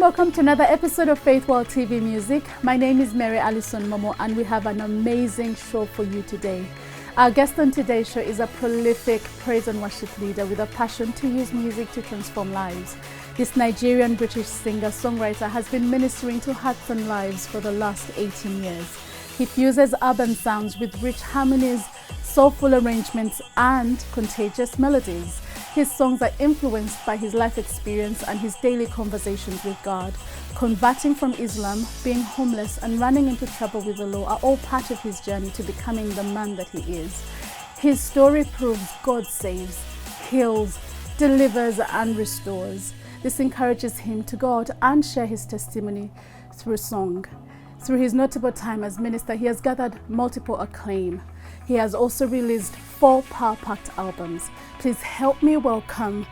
welcome to another episode of Faith World TV Music. My name is Mary Alison Momo and we have an amazing show for you today. Our guest on today's show is a prolific praise and worship leader with a passion to use music to transform lives. This Nigerian-British singer-songwriter has been ministering to hearts and lives for the last 18 years. He fuses urban sounds with rich harmonies, soulful arrangements and contagious melodies. His songs are influenced by his life experience and his daily conversations with God. Converting from Islam, being homeless and running into trouble with the law are all part of his journey to becoming the man that he is. His story proves God saves, heals, delivers and restores. This encourages him to go out and share his testimony through song. Through his notable time as minister, he has gathered multiple acclaim. He has also released 4 power-packed albums. Please help me welcome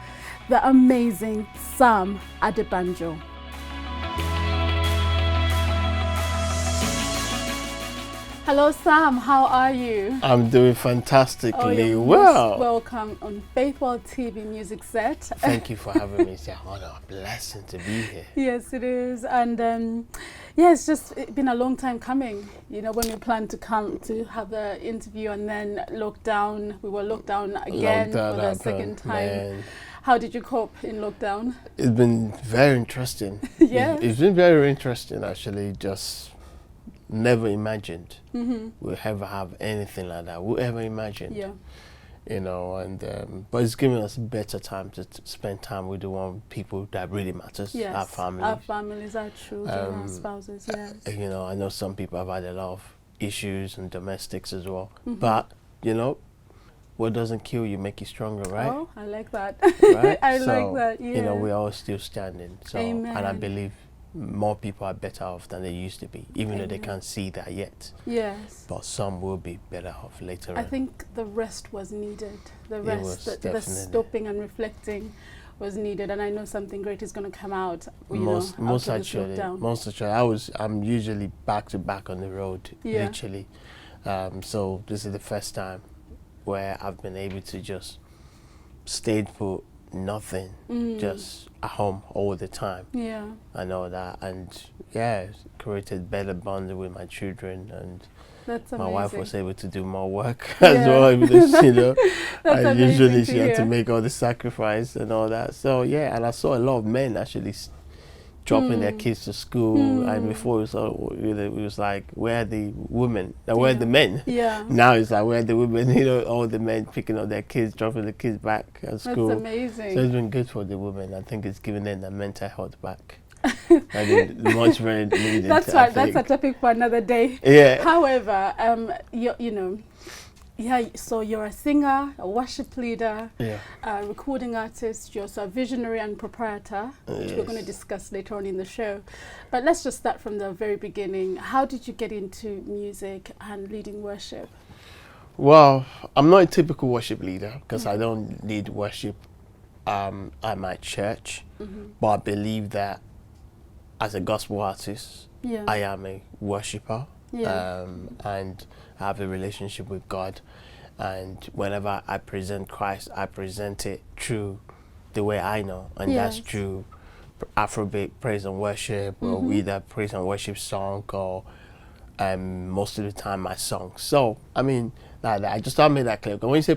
the amazing Sam Adebanjo. Hello Sam, how are you? I'm doing fantastically you're well. Most welcome on Faith World TV Music Set. Thank you for having me. It's an honor, a blessing to be here. Yes, it is. And it's been a long time coming. You know, when we planned to come to have the interview and then lockdown, we were locked down again for the second time. Man. How did you cope in lockdown? It's been very interesting. Yeah. It's been very interesting actually. Just never imagined we'll ever have anything like that. We'll ever imagine. Yeah. You know, and but it's giving us better time to spend time with the one people that really matters. Yes, our families. Our families, our children, our spouses. Yes. You know, I know some people have had a lot of issues and domestics as well. But you know, what doesn't kill you make you stronger, right? Oh, I like that. Right? I like that. Yeah. You know, we're all still standing. So, Amen. and I believe more people are better off than they used to be, even though they can't see that yet. Yes. But some will be better off later on. I think the rest was needed. The rest, the stopping and reflecting was needed. And I know something great is going to come out. Most actually, I'm usually back to back on the road, literally. So this is the first time where I've been able to just stay put, nothing, just at home all the time. Yeah, I know that, and created better bond with my children, and that's my amazing. wife was able to do more work as well, because you know, and usually she had to make all the sacrifice and all that. So yeah, and I saw a lot of men actually dropping their kids to school, and before it was like, where are the women? Where are the men? Yeah. Now it's like, where are the women? You know, all the men picking up their kids, dropping the kids back at school. That's amazing. So it's been good for the women. I think it's given them their mental health back. I mean, much very needed. That's right. That's a topic for another day. Yeah. However, you know. Yeah, so you're a singer, a worship leader, a recording artist, you're also a visionary and proprietor, which we're going to discuss later on in the show. But let's just start from the very beginning. How did you get into music and leading worship? Well, I'm not a typical worship leader because I don't lead worship at my church, but I believe that as a gospel artist, I am a worshiper. And I have a relationship with God, and whenever I present Christ, I present it through the way I know, and that's through Afrobeat praise and worship, or either praise and worship song, or most of the time my song. So I mean, I just want to make that clear. When you say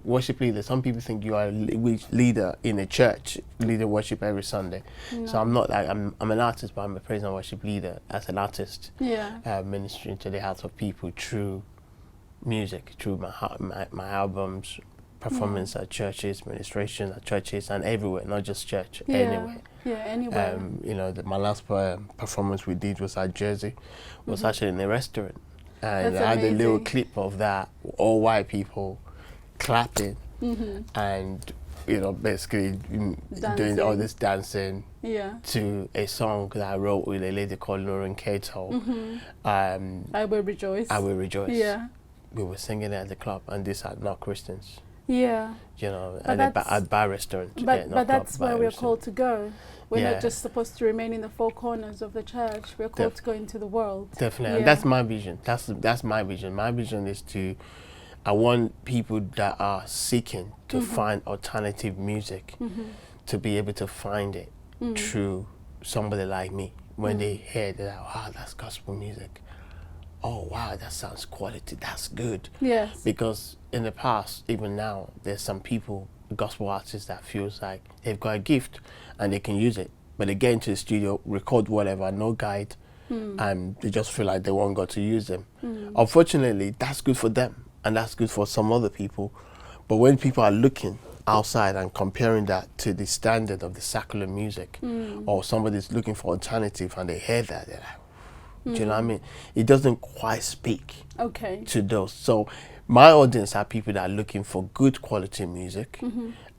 worship leader, some people think you are a leader in a church, leading worship every Sunday. No. So I'm not. I'm an artist, but I'm a praise and worship leader as an artist. Yeah. Ministering to the hearts of people through music, through my albums, performance at churches, ministration at churches, and everywhere, not just church, anywhere. Yeah, anywhere. You know, my last performance we did was at Jersey, was actually in a restaurant. And I had a little clip of that, all white people clapping and, you know, basically doing all this dancing to a song that I wrote with a lady called Lauren Cato. I Will Rejoice. I Will Rejoice. Yeah. We were singing at the club, and these are not Christians. Yeah. You know, at bar restaurant. But that's where we're called to go. We're not just supposed to remain in the four corners of the church. We're called to go into the world. Definitely. And that's my vision. That's my vision. My vision is I want people that are seeking to find alternative music to be able to find it through somebody like me, when they hear that, wow, that's gospel music. Oh wow, that sounds quality. That's good. Yes. Because in the past, even now, there's some people, gospel artists, that feels like they've got a gift and they can use it, but they get into the studio, record whatever, no guide, and they just feel like they want God to use them. Unfortunately, that's good for them, and that's good for some other people. But when people are looking outside and comparing that to the standard of the secular music, or somebody's looking for alternative and they hear that, they're like, do you know what I mean? It doesn't quite speak to those. So my audience are people that are looking for good quality music,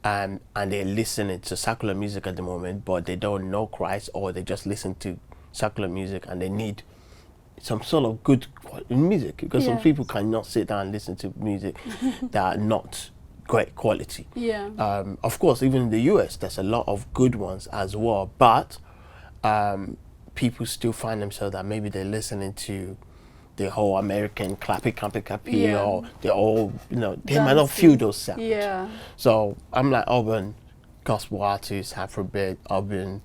and they're listening to secular music at the moment, but they don't know Christ, or they just listen to secular music and they need some sort of good quality music, because some people cannot sit down and listen to music that are not great quality. Of course, even in the US, there's a lot of good ones as well, but people still find themselves that maybe they're listening to the whole American clappy, or the whole, they might not feel those sounds. So I'm like urban gospel artists, Afrobeat, urban.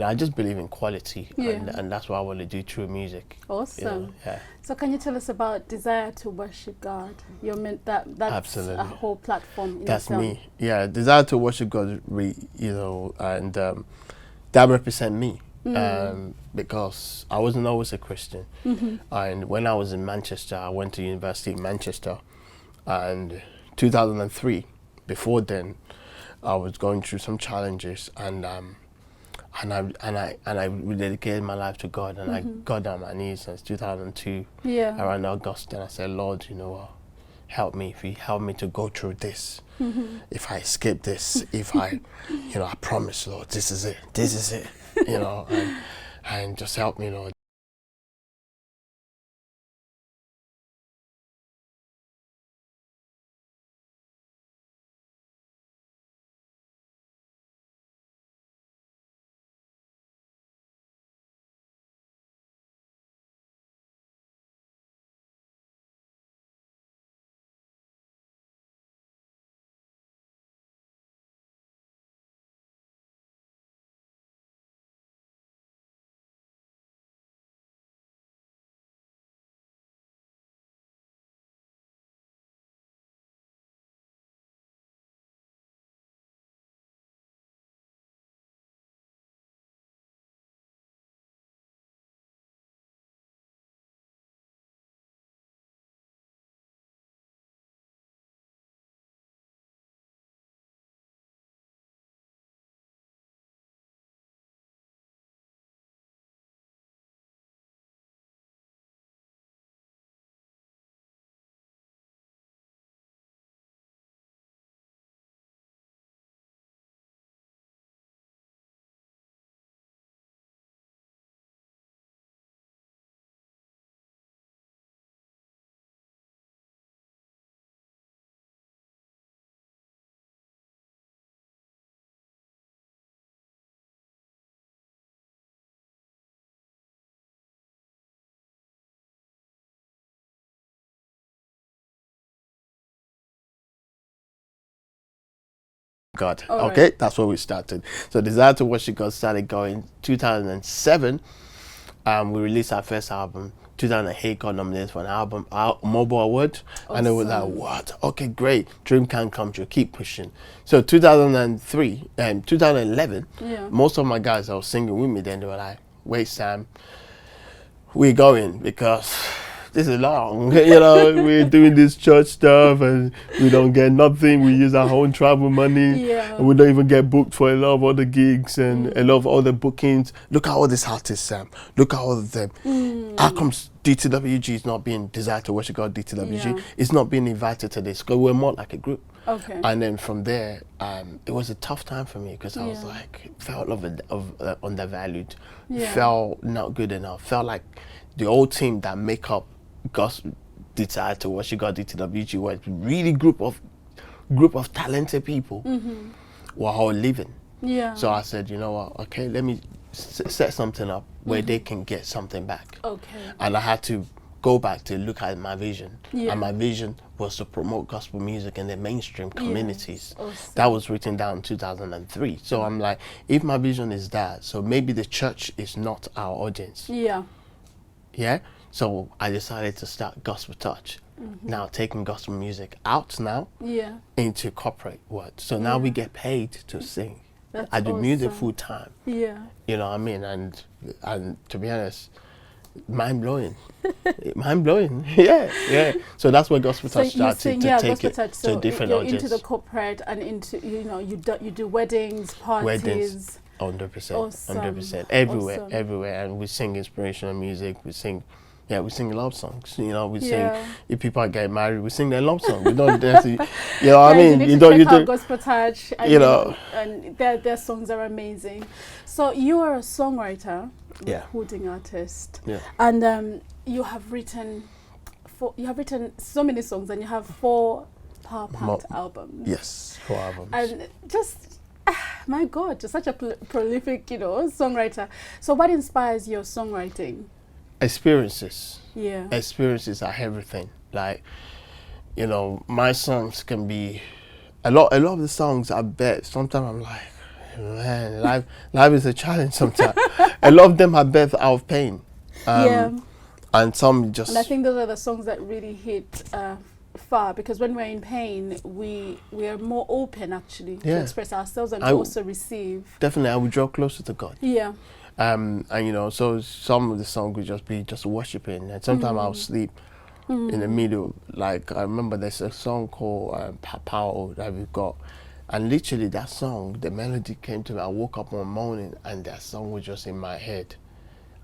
I just believe in quality, and that's what I want to do through music. Awesome. So can you tell us about Desire to Worship God? That's absolutely a whole platform in That's itself. me. Yeah, Desire to Worship God, and that represent me. Because I wasn't always a Christian, and when I was in Manchester, I went to university in Manchester, and 2003. Before then, I was going through some challenges, and I rededicated my life to God, and I got on my knees since 2002, around August, and I said, Lord, you know what? Help me. If you help me to go through this, if I escape this, if I promise, Lord, this is it. And just help me, Lord. God. Okay, that's where we started. So Desire to Worship God started going 2007. We released our first album. 2008 got nominated for an album mobile award, and it was like, what? Okay, great. Dream can come true. Keep pushing. So 2003 and 2011, most of my guys that were singing with me then, they were like, wait, Sam, we're going because this is long. We're doing this church stuff and we don't get nothing. We use our own travel money, and we don't even get booked for a lot of other gigs and a lot of other bookings. Look at all these artists, Sam. Look at all of them. How come DTWG is not being Desire to Worship God? DTWG is not being invited to this, because we're more like a group. And then from there, it was a tough time for me, because I was like, felt undervalued, felt not good enough, felt like the old team that make up Desire to Worship God, DTWG, was really group of talented people were all leaving. So I said, you know what? Okay, let me set something up where they can get something back. And I had to go back to look at my vision. Yeah. And my vision was to promote gospel music in the mainstream communities. Awesome. That was written down in 2003. So I'm like, if my vision is that, so maybe the church is not our audience. Yeah. Yeah. So I decided to start Gospel Touch. Now taking gospel music out now into corporate world. So now we get paid to sing. That's I do awesome. music full time. Yeah. You know what I mean? And to be honest, mind blowing. Mind blowing. Yeah. So that's where Gospel Touch started to take it to different audience. Into the corporate and into, you know, you do weddings, parties. 100%. Awesome. 100%. Everywhere, Awesome. everywhere. And we sing inspirational music. We sing love songs. You know, we sing, if people are getting married, we sing their love song. We don't dance, you know what I mean? You don't check out Gospel Touch, and, you know, and their songs are amazing. So you are a songwriter, recording artist, and you have written so many songs, and you have 4 power-packed albums. Yes, 4 albums. And just, my God, you're such a prolific, you know, songwriter. So what inspires your songwriting? Experiences. Yeah. Experiences are everything. Like, you know, my songs can be a lot of the songs. I bet sometimes I'm like, man, life is a challenge sometimes. A lot of them are birthed out of pain. And some just. And I think those are the songs that really hit far, because when we're in pain, we are more open actually to express ourselves and to also receive. Definitely, I would draw closer to God. Yeah. And you know, so some of the songs would just be just worshiping, and sometimes I'll sleep in the middle. Like I remember there's a song called Power that we've got, and literally that song, the melody came to me. I woke up one morning and that song was just in my head.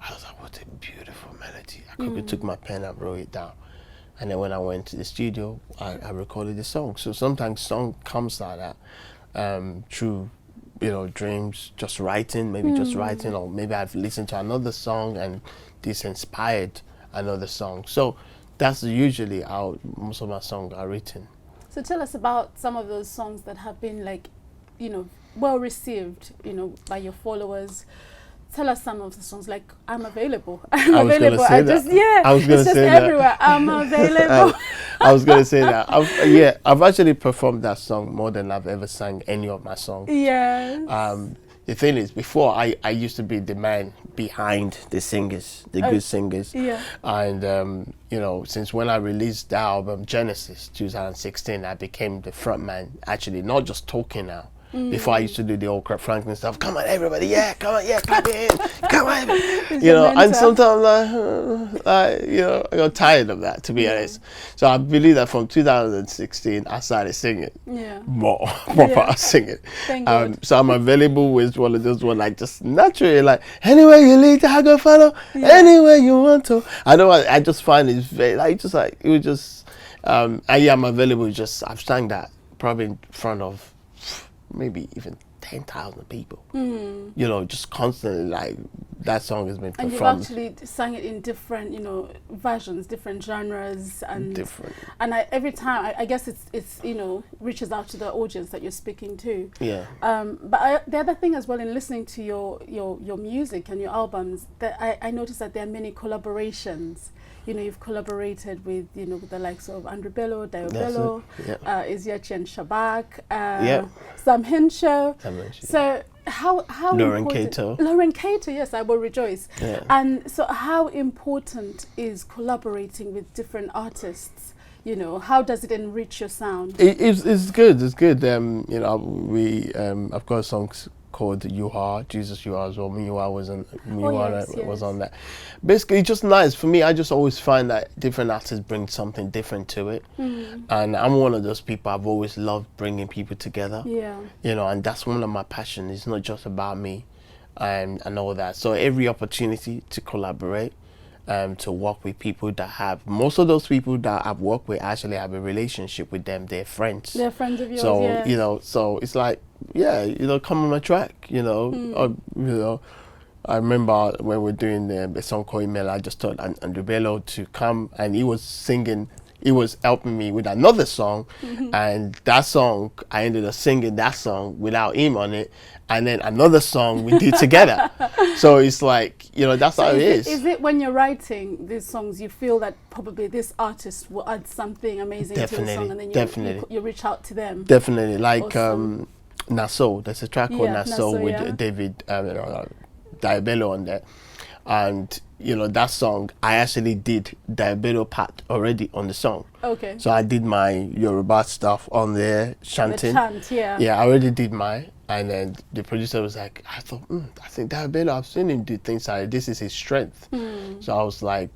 I was like, what a beautiful melody. I quickly took my pen and wrote it down. And then when I went to the studio, I recorded the song. So sometimes song comes like that through, you know, dreams, just writing, or maybe I've listened to another song and this inspired another song. So that's usually how most of my songs are written. So tell us about some of those songs that have been, like, you know, well received, you know, by your followers. Tell us some of the songs, like I'm Available. I'm available. I was going to say that. Everywhere. I'm available. I was going to say that. I've actually performed that song more than I've ever sang any of my songs. Yes. The thing is, before I used to be the man behind the singers, the good singers. Yeah. And you know, since when I released the album Genesis 2016, I became the front man. Actually, not just talking now. Before I used to do the old Crap Franklin stuff. Come on, everybody, come on, clap it in, come on, you know. And sometimes, you know, I got tired of that, to be honest. So I believe that from 2016, I started singing more proper singing. So I'm available with one of those ones, like just naturally, like anywhere you lead, I go follow. Anywhere you want to. I just find it's very it was just. I'm available. I've sang that probably in front of maybe even 10,000 people. You know, just constantly, like that song has been performed. And you've actually sang it in different, you know, versions, different genres, and different. And every time, I guess it's you know, reaches out to the audience that you're speaking to. Yeah. But the other thing as well, in listening to your music and your albums, that I noticed that there are many collaborations. You know, you've collaborated with, you know, with the likes of Andrew Bello, Dio Bello, Izyachi and Shabak, Sam Henshaw. So how Lauren Cato. Lauren Cato, yes, I will rejoice. Yeah. And so how important is collaborating with different artists? You know, how does it enrich your sound? It's good. It's good. You know, I've got songs called You Are, Jesus You Are as well. Me was on that. Basically, it's just nice for me. I just always find that different artists bring something different to it, and I'm one of those people. I've always loved bringing people together. Yeah, you know, and that's one of my passions. It's not just about me, and all that. So every opportunity to collaborate, to work with people that have, most of those people that I've worked with actually have a relationship with them. They're friends. They're friends of yours. So you know, so it's like, you know, come on my track, you know, or, you know. I remember when we were doing the song called Email, I just told Andrew Bello to come, and he was singing he was helping me with another song, and that song I ended up singing that song without him on it, and then another song we did together. So it's like, you know, that's how it is. Is it when you're writing these songs, you feel that probably this artist will add something amazing to the song, and then you reach out to them? Definitely, like Naso. There's a track called Naso with David Diabello on there, and you know that song I actually did Diabello part already on the song. Okay. So I did my Yoruba stuff on there, chanting. The chant, yeah. Yeah, I already did mine, and then the producer was like, I thought, I think Diabello, I've seen him do things like this is his strength. So I was like,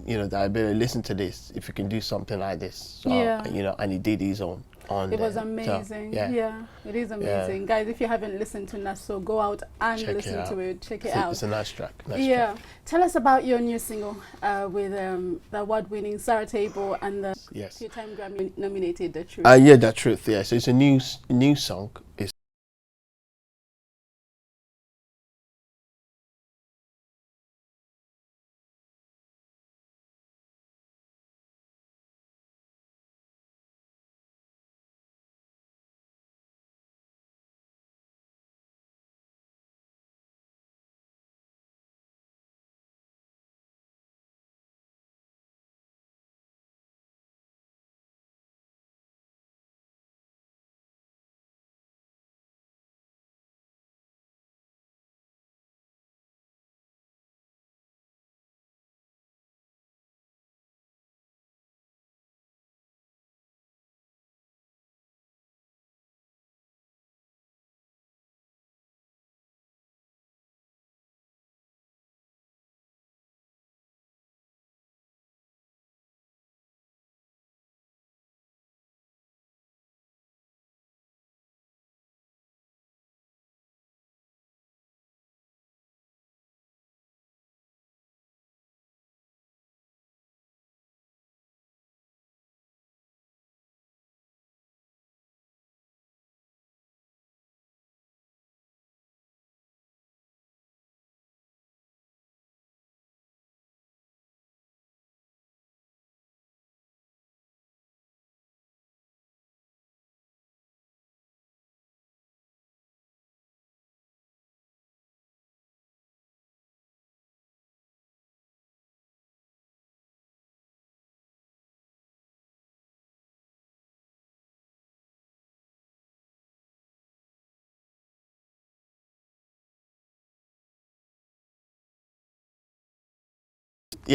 you know, Diabello, listen to this. If you can do something like this, so, you know, and he did his own. It was amazing. So, yeah, it is amazing. Guys, if you haven't listened to Naso, go out and listen to it. Check it out. It's a nice track. Track. Tell us about your new single with the award-winning Sarah Table and the two-time Grammy nominated The Truth. Yeah, The Truth. Yeah, so it's a new song. It's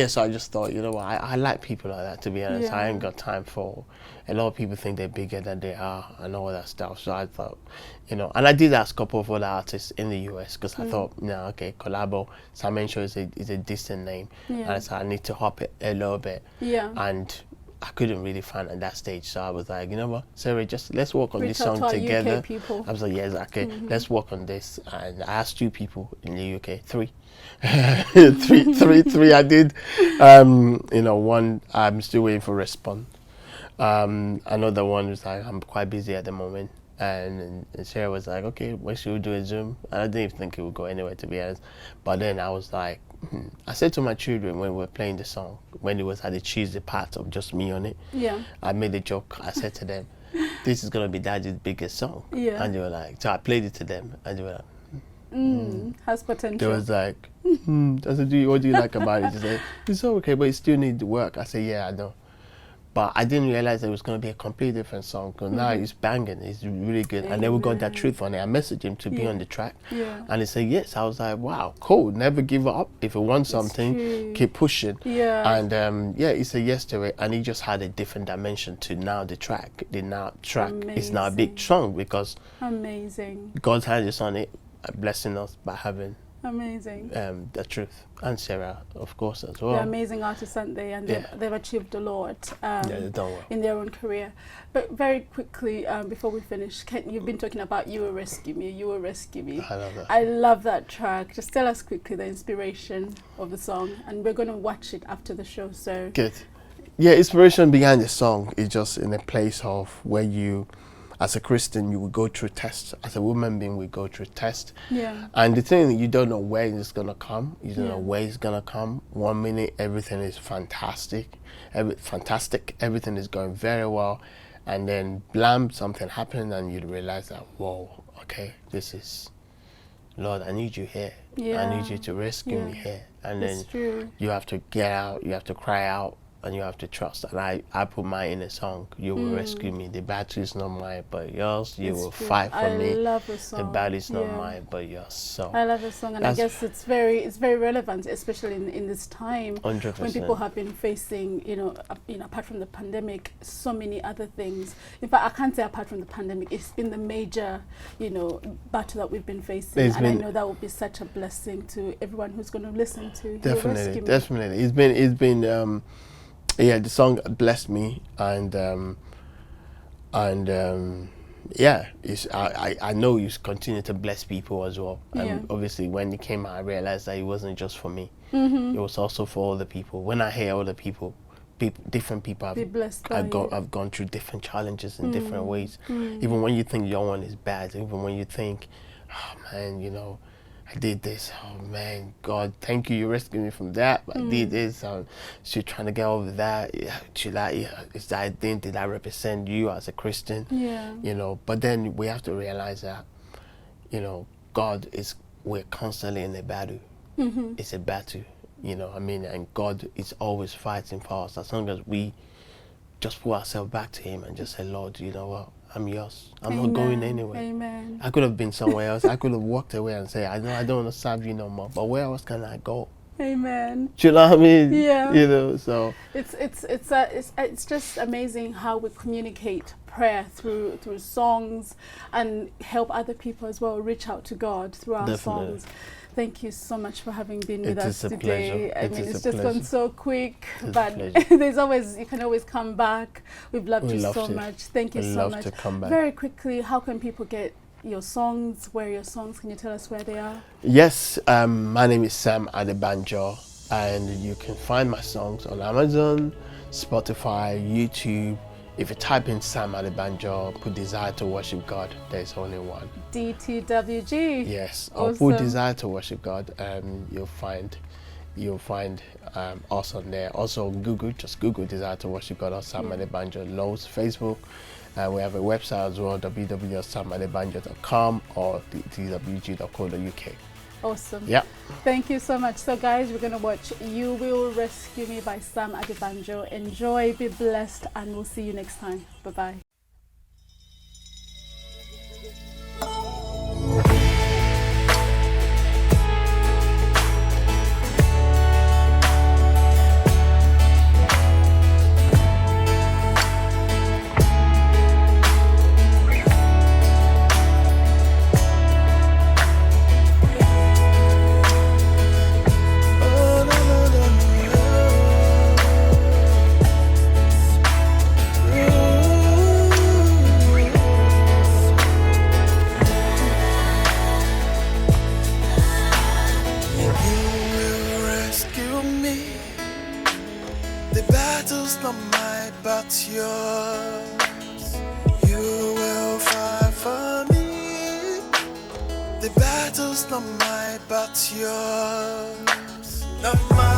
so I just thought, you know what, I like people like that, to be honest. I ain't got time for a lot of people think they're bigger than they are and all that stuff. So I thought, you know, and I did ask a couple of other artists in the US because I thought, okay, collabo, Sam Adebanjo is a decent name, and I said I need to hop it a little bit, and I couldn't really find at that stage, so I was like, you know what, Sarah, just let's work on this song together. I was like, yeah, exactly. Let's work on this, and I asked 2 people in the UK, 3. three I did. You know, one I'm still waiting for response. Another one was like, I'm quite busy at the moment, and Sarah was like, okay, when should we do a Zoom? And I didn't even think it would go anywhere, to be honest. But then I was like, I said to my children when we were playing the song, when it was at the cheesy part of just me on it, I made a joke. I said to them, this is gonna be Daddy's biggest song. And they were like, so I played it to them, and they were like, has potential. They was like, I said, what do you like about it? She said, it's okay, but it still needs work. I said, yeah, I know. But I didn't realize it was going to be a completely different song, because now it's banging, it's really good. And then we got That Truth on it. I messaged him to be on the track, and he said yes. I was like, wow, cool, never give up. If you want something, keep pushing. And he said yes to it, and he just had a different dimension to now the track. The track is now a big song, because God's hand is on it, blessing us by having The Truth, and Sarah, of course, as well. They're amazing artists, aren't they? And they've achieved a lot in their own career. But very quickly, before we finish, you've been talking about You Will Rescue Me, You Will Rescue Me. I love that. I love that track. Just tell us quickly the inspiration of the song, and we're going to watch it after the show. So good. Yeah, inspiration behind the song is just in a place of where you as a Christian, you will go through tests. As a woman being, we go through tests. Yeah. And the thing, you don't know where it's gonna come. You don't Yeah. know where it's gonna come. 1 minute, everything is fantastic. Everything is going very well, and then blam, something happened, and you realize that, whoa, okay, this is, Lord, I need you here. Yeah. I need you to rescue me Yeah. here. And It's then true. you have to get out. You have to cry out. And you have to trust. And I put mine in a song. You will rescue me. The battle is not mine, but yours. You It's will true. fight for I me. love the song. The battle is not Yeah. mine, but yours. So I love the song, and I guess it's very relevant, especially in this time 100%. when people have been facing, apart from the pandemic, so many other things. In fact, I can't say apart from the pandemic, it's been the major, battle that we've been facing, I know that will be such a blessing to everyone who's going to listen to. Definitely. It's been. Yeah, the song blessed me, and yeah, I know you continue to bless people as well. And obviously, when it came out, I realized that it wasn't just for me; it was also for other people. When I hear other people, different people I've gone through different challenges in different ways. Even when you think your one is bad, even when you think, oh man, I did this. Oh man, God, thank you. You rescued me from that. But I did this. She's trying to get over that. Is that thing? Did I represent you as a Christian? Yeah. But then we have to realize that, we're constantly in a battle. It's a battle. And God is always fighting for us as long as we just put ourselves back to Him and just say, Lord, you know what? I'm yours. I'm not going anywhere. Amen. I could have been somewhere else. I could have walked away and say, I know I don't want to serve you no more. But where else can I go? Amen. Do you know what I mean? Yeah. So it's just amazing how we communicate prayer through songs and help other people as well reach out to God through our songs. Thank you so much for having been with us today. I mean, it's just gone so quick, but you can always come back. We've loved you so much. Thank you so much. To come back. Very quickly, how can people get your songs? Where are your songs? Can you tell us where they are? Yes, my name is Sam Adebanjo, and you can find my songs on Amazon, Spotify, YouTube. If you type in Sam Adebanjo, put Desire to Worship God, there's only one. DTWG. Yes, I'll put Desire to Worship God, and you'll find us on there. Also Google, just Google Desire to Worship God or Sam Adebanjo. Loads. Facebook. We have a website as well, www.samadebanjo.com or dwg.co.uk. Awesome. Yeah. Thank you so much. So guys, we're going to watch You Will Rescue Me by Sam Adebanjo. Enjoy, be blessed, and we'll see you next time. Bye-bye. The battle's not mine, but yours. You will fight for me. The battle's not mine, but yours. Not mine.